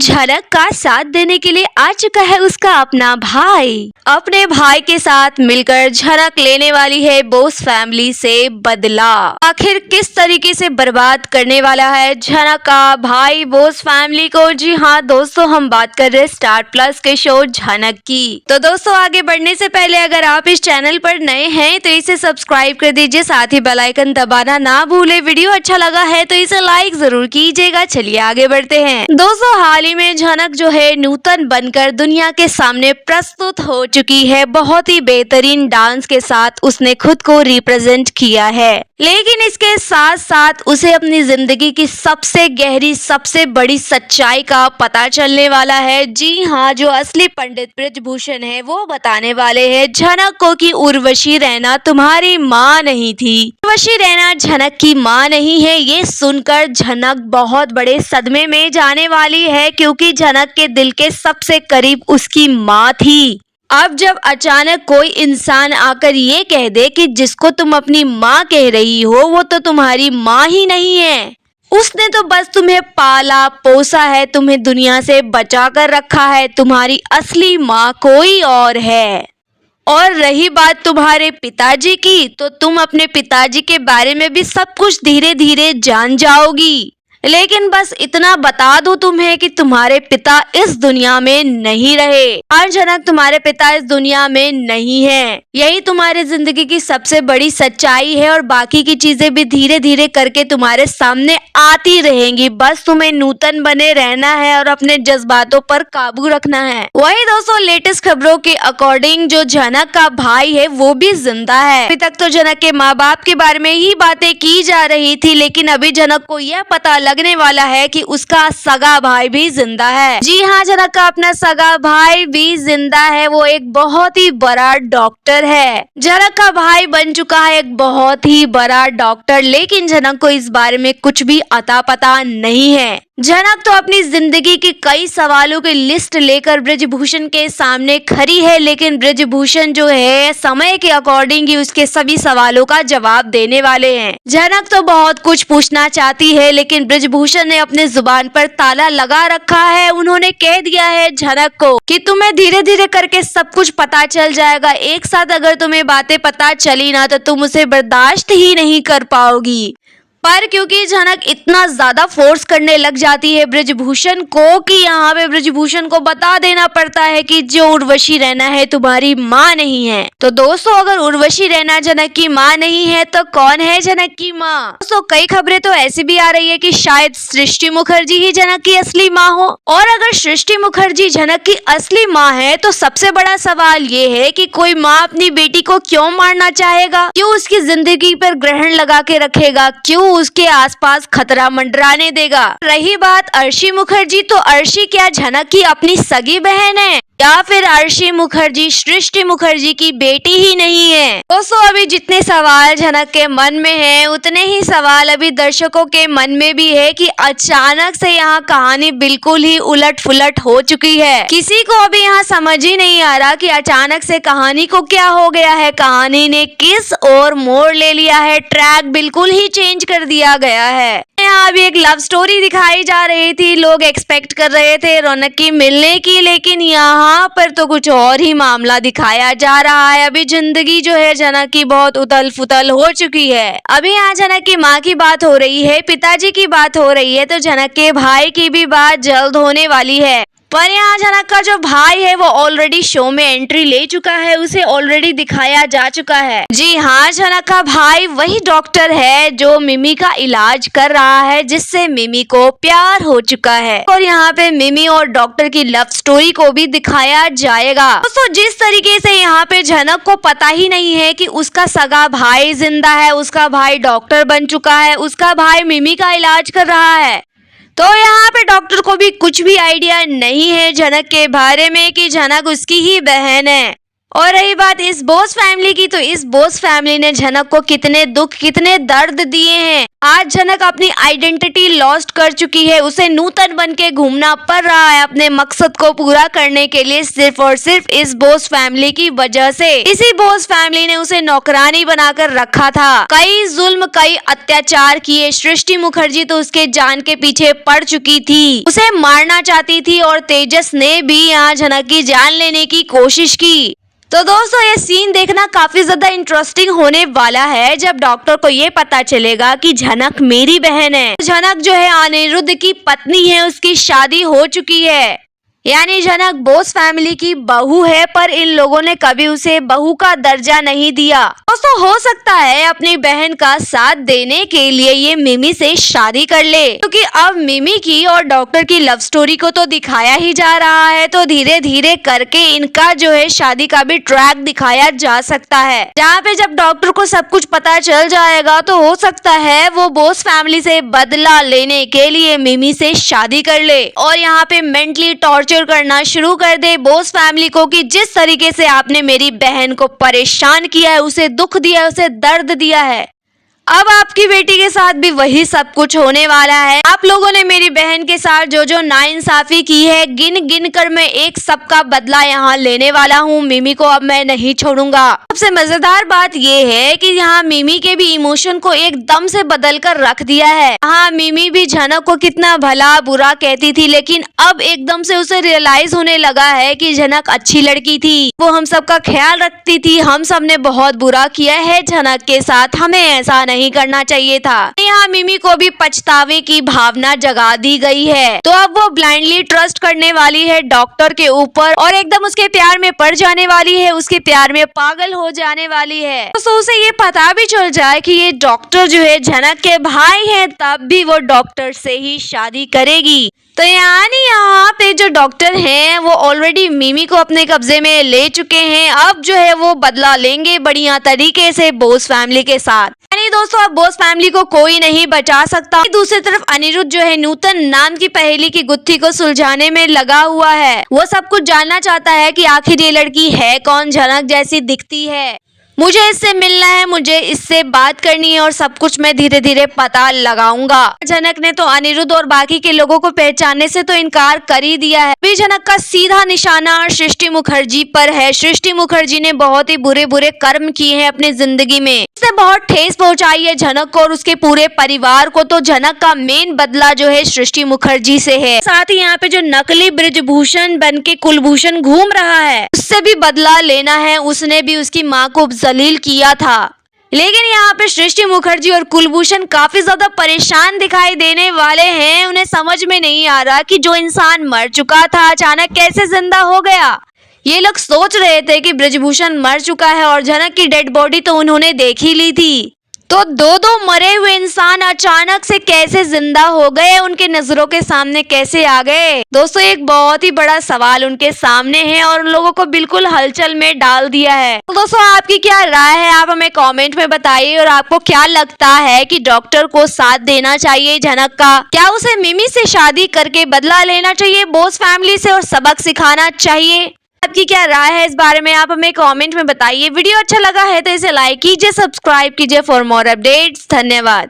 झनक का साथ देने के लिए आ चुका है उसका अपना भाई। अपने भाई के साथ मिलकर झनक लेने वाली है बोस फैमिली से बदला। आखिर किस तरीके से बर्बाद करने वाला है झनक का भाई बोस फैमिली को। जी हाँ दोस्तों, हम बात कर रहे हैं स्टार प्लस के शो झनक की। तो दोस्तों, आगे बढ़ने से पहले अगर आप इस चैनल पर नए हैं तो इसे सब्सक्राइब कर दीजिए, साथ ही बेल आइकन दबाना ना भूले। वीडियो अच्छा लगा है तो इसे लाइक जरूर कीजिएगा। चलिए आगे बढ़ते हैं। दोस्तों, हाल ही में झनक जो है नूतन बनकर दुनिया के सामने प्रस्तुत हो चुकी है। बहुत ही बेहतरीन डांस के साथ उसने खुद को रिप्रेजेंट किया है, लेकिन इसके साथ साथ उसे अपनी जिंदगी की सबसे गहरी सबसे बड़ी सच्चाई का पता चलने वाला है। जी हाँ, जो असली पंडित ब्रजभूषण है वो बताने वाले हैं झनक को कि उर्वशी रैना तुम्हारी माँ नहीं थी। उर्वशी रैना झनक की माँ नहीं है। ये सुनकर झनक बहुत बड़े सदमे में जाने वाली है, क्योंकि झनक के दिल के सबसे करीब उसकी माँ थी। अब जब अचानक कोई इंसान आकर ये कह दे कि जिसको तुम अपनी माँ कह रही हो वो तो तुम्हारी माँ ही नहीं है, उसने तो बस तुम्हें पाला पोसा है, तुम्हें दुनिया से बचा कर रखा है, तुम्हारी असली माँ कोई और है। और रही बात तुम्हारे पिताजी की, तो तुम अपने पिताजी के बारे में भी सब कुछ धीरे धीरे जान जाओगी। लेकिन बस इतना बता दूं तुम्हें कि तुम्हारे पिता इस दुनिया में नहीं रहे। आज झनक तुम्हारे पिता इस दुनिया में नहीं है। यही तुम्हारी जिंदगी की सबसे बड़ी सच्चाई है, और बाकी की चीजें भी धीरे धीरे करके तुम्हारे सामने आती रहेंगी। बस तुम्हें नूतन बने रहना है और अपने जज्बातों पर काबू रखना है। वही दोस्तों, लेटेस्ट खबरों के अकॉर्डिंग जो झनक का भाई है वो भी जिंदा है। अभी तक तो झनक के माँ बाप के बारे में ही बातें की जा रही थी, लेकिन अभी झनक को यह पता लगने वाला है कि उसका सगा भाई भी जिंदा है। जी हाँ, झनक का अपना सगा भाई भी जिंदा है। वो एक बहुत ही बड़ा डॉक्टर है। झनक का भाई बन चुका है एक बहुत ही बड़ा डॉक्टर, लेकिन झनक को इस बारे में कुछ भी अता पता नहीं है। झनक तो अपनी जिंदगी के कई सवालों की लिस्ट लेकर ब्रजभूषण के सामने खड़ी है, लेकिन ब्रजभूषण जो है समय के अकॉर्डिंग ही उसके सभी सवालों का जवाब देने वाले हैं। झनक तो बहुत कुछ पूछना चाहती है, लेकिन ब्रजभूषण ने अपने जुबान पर ताला लगा रखा है। उन्होंने कह दिया है झनक को कि तुम्हें धीरे धीरे करके सब कुछ पता चल जाएगा। एक साथ अगर तुम्हें बातें पता चली ना तो तुम उसे बर्दाश्त ही नहीं कर पाओगी। पर क्योंकि झनक इतना ज्यादा फोर्स करने लग जाती है ब्रजभूषण को कि यहाँ पे ब्रजभूषण को बता देना पड़ता है कि जो उर्वशी रैना है तुम्हारी माँ नहीं है। तो दोस्तों, अगर उर्वशी रैना झनक की माँ नहीं है तो कौन है झनक की माँ? दोस्तों, कई खबरें तो ऐसी भी आ रही है कि शायद सृष्टि मुखर्जी ही झनक की असली माँ हो। और अगर सृष्टि मुखर्जी झनक की असली माँ है तो सबसे बड़ा सवाल ये है कि कोई माँ अपनी बेटी को क्यों मारना चाहेगा? क्यों उसकी जिंदगी पर ग्रहण लगा के रखेगा? क्यों उसके आसपास खतरा मंडराने देगा? रही बात अर्शी मुखर्जी, तो अर्शी क्या झनक की अपनी सगी बहन है, या फिर अर्शी मुखर्जी सृष्टि मुखर्जी की बेटी ही नहीं है? दोस्तों, अभी जितने सवाल झनक के मन में हैं, उतने ही सवाल अभी दर्शकों के मन में भी है कि अचानक से यहाँ कहानी बिल्कुल ही उलट फुलट हो चुकी है। किसी को अभी यहाँ समझ ही नहीं आ रहा कि अचानक से कहानी को क्या हो गया है, कहानी ने किस ओर मोड़ ले लिया है, ट्रैक बिल्कुल ही चेंज कर दिया गया है। यहाँ अभी एक लव स्टोरी दिखाई जा रही थी, लोग एक्सपेक्ट कर रहे थे रौनक की मिलने की, लेकिन यहाँ पर तो कुछ और ही मामला दिखाया जा रहा है। अभी जिंदगी जो है झनक की बहुत उथल फुथल हो चुकी है। अभी यहाँ झनक की माँ की बात हो रही है, पिताजी की बात हो रही है, तो झनक के भाई की भी बात जल्द होने वाली है। पर यहाँ झनक का जो भाई है वो ऑलरेडी शो में एंट्री ले चुका है, उसे ऑलरेडी दिखाया जा चुका है। जी हाँ, झनक का भाई वही डॉक्टर है जो मिमी का इलाज कर रहा है, जिससे मिमी को प्यार हो चुका है। और यहाँ पे मिमी और डॉक्टर की लव स्टोरी को भी दिखाया जाएगा। दोस्तों, जिस तरीके से यहाँ पे झनक को पता ही नहीं है कि उसका सगा भाई जिंदा है, उसका भाई डॉक्टर बन चुका है, उसका भाई मिमी का इलाज कर रहा है, तो यहाँ पे डॉक्टर को भी कुछ भी आइडिया नहीं है झनक के बारे में कि झनक उसकी ही बहन है। और रही बात इस बोस फैमिली की, तो इस बोस फैमिली ने झनक को कितने दुख कितने दर्द दिए हैं। आज झनक अपनी आइडेंटिटी लॉस्ट कर चुकी है, उसे नूतन बन के घूमना पड़ रहा है अपने मकसद को पूरा करने के लिए, सिर्फ और सिर्फ इस बोस फैमिली की वजह से। इसी बोस फैमिली ने उसे नौकरानी बनाकर रखा था, कई जुल्म कई अत्याचार किए। सृष्टि मुखर्जी तो उसके जान के पीछे पड़ चुकी थी, उसे मारना चाहती थी और तेजस ने भी यहाँ झनक की जान लेने की कोशिश की। तो दोस्तों ये सीन देखना काफी ज्यादा इंटरेस्टिंग होने वाला है, जब डॉक्टर को ये पता चलेगा कि झनक मेरी बहन है। झनक जो है अनिरुद्ध की पत्नी है, उसकी शादी हो चुकी है, यानी झनक बोस फैमिली की बहू है, पर इन लोगों ने कभी उसे बहू का दर्जा नहीं दिया। दोस्तों हो सकता है अपनी बहन का साथ देने के लिए ये मिमी से शादी कर ले, क्योंकि अब मिमी की और डॉक्टर की लव स्टोरी को तो दिखाया ही जा रहा है, तो धीरे धीरे करके इनका जो है शादी का भी ट्रैक दिखाया जा सकता है, जहाँ पे जब डॉक्टर को सब कुछ पता चल जाएगा तो हो सकता है वो बोस फैमिली से बदला लेने के लिए मिमी से शादी कर ले और यहाँ पे मेंटली टॉर्चर करना शुरू कर दे बोस फैमिली को कि जिस तरीके से आपने मेरी बहन को परेशान किया है, उसे दुख दिया है, उसे दर्द दिया है, अब आपकी बेटी के साथ भी वही सब कुछ होने वाला है। आप लोगों ने मेरी बहन के साथ जो जो नाइंसाफी की है, गिन गिन कर मैं एक सबका बदला यहाँ लेने वाला हूँ। मिमी को अब मैं नहीं छोड़ूंगा। सबसे मजेदार बात ये है कि यहाँ मिमी के भी इमोशन को एकदम से बदल कर रख दिया है। हाँ मिमी भी झनक को कितना भला बुरा कहती थी, लेकिन अब एकदम से उसे रियलाइज होने लगा है कि झनक अच्छी लड़की थी, वो हम सबका ख्याल रखती थी, हम सब ने बहुत बुरा किया है झनक के साथ, हमें ऐसा नहीं करना चाहिए था। यहाँ मिमी को भी पछतावे की भावना जगा दी गई है, तो अब वो ब्लाइंडली ट्रस्ट करने वाली है डॉक्टर के ऊपर और एकदम उसके प्यार में पड़ जाने वाली है, उसके प्यार में पागल हो जाने वाली है। तो उसे ये पता भी चल जाए कि ये डॉक्टर जो है झनक के भाई हैं, तब भी वो डॉक्टर से ही शादी करेगी। तो यानी यहाँ पे जो डॉक्टर हैं वो ऑलरेडी मिमी को अपने कब्जे में ले चुके हैं, अब जो है वो बदला लेंगे बढ़िया तरीके से बोस फैमिली के साथ। यानी दोस्तों अब बोस फैमिली को कोई नहीं बचा सकता। दूसरी तरफ अनिरुद्ध जो है नूतन नाम की पहेली की गुत्थी को सुलझाने में लगा हुआ है, वो सब कुछ जानना चाहता है कि आखिर ये लड़की है कौन, झनक जैसी दिखती है, मुझे इससे मिलना है, मुझे इससे बात करनी है और सब कुछ मैं धीरे धीरे पता लगाऊंगा। झनक ने तो अनिरुद्ध और बाकी के लोगों को पहचानने से तो इनकार कर ही दिया है। अभी झनक का सीधा निशाना सृष्टि मुखर्जी पर है। सृष्टि मुखर्जी ने बहुत ही बुरे बुरे कर्म किए हैं अपनी जिंदगी में, इसने बहुत ठेस पहुंचाई है झनक को और उसके पूरे परिवार को, तो झनक का मेन बदला जो है सृष्टि मुखर्जी से है। साथ ही यहाँ पे जो नकली ब्रिजभूषण बन के कुलभूषण घूम रहा है, उससे भी बदला लेना है। उसने भी उसकी माँ को जलील किया था, लेकिन यहाँ पे सृष्टि मुखर्जी और कुलभूषण काफी ज्यादा परेशान दिखाई देने वाले हैं। उन्हें समझ में नहीं आ रहा कि जो इंसान मर चुका था अचानक कैसे जिंदा हो गया। ये लोग सोच रहे थे कि ब्रिजभूषण मर चुका है और झनक की डेड बॉडी तो उन्होंने देख ही ली थी, तो दो मरे हुए इंसान अचानक से कैसे जिंदा हो गए, उनके नजरों के सामने कैसे आ गए। दोस्तों एक बहुत ही बड़ा सवाल उनके सामने है और उन लोगों को बिल्कुल हलचल में डाल दिया है। तो दोस्तों आपकी क्या राय है, आप हमें कमेंट में बताइए और आपको क्या लगता है कि डॉक्टर को साथ देना चाहिए झनक का, क्या उसे मिमी से शादी करके बदला लेना चाहिए बोस फैमिली से और सबक सिखाना चाहिए। आपकी क्या राय है इस बारे में, आप हमें कमेंट में बताइए। वीडियो अच्छा लगा है तो इसे लाइक कीजिए, सब्सक्राइब कीजिए फॉर मोर अपडेट्स। धन्यवाद।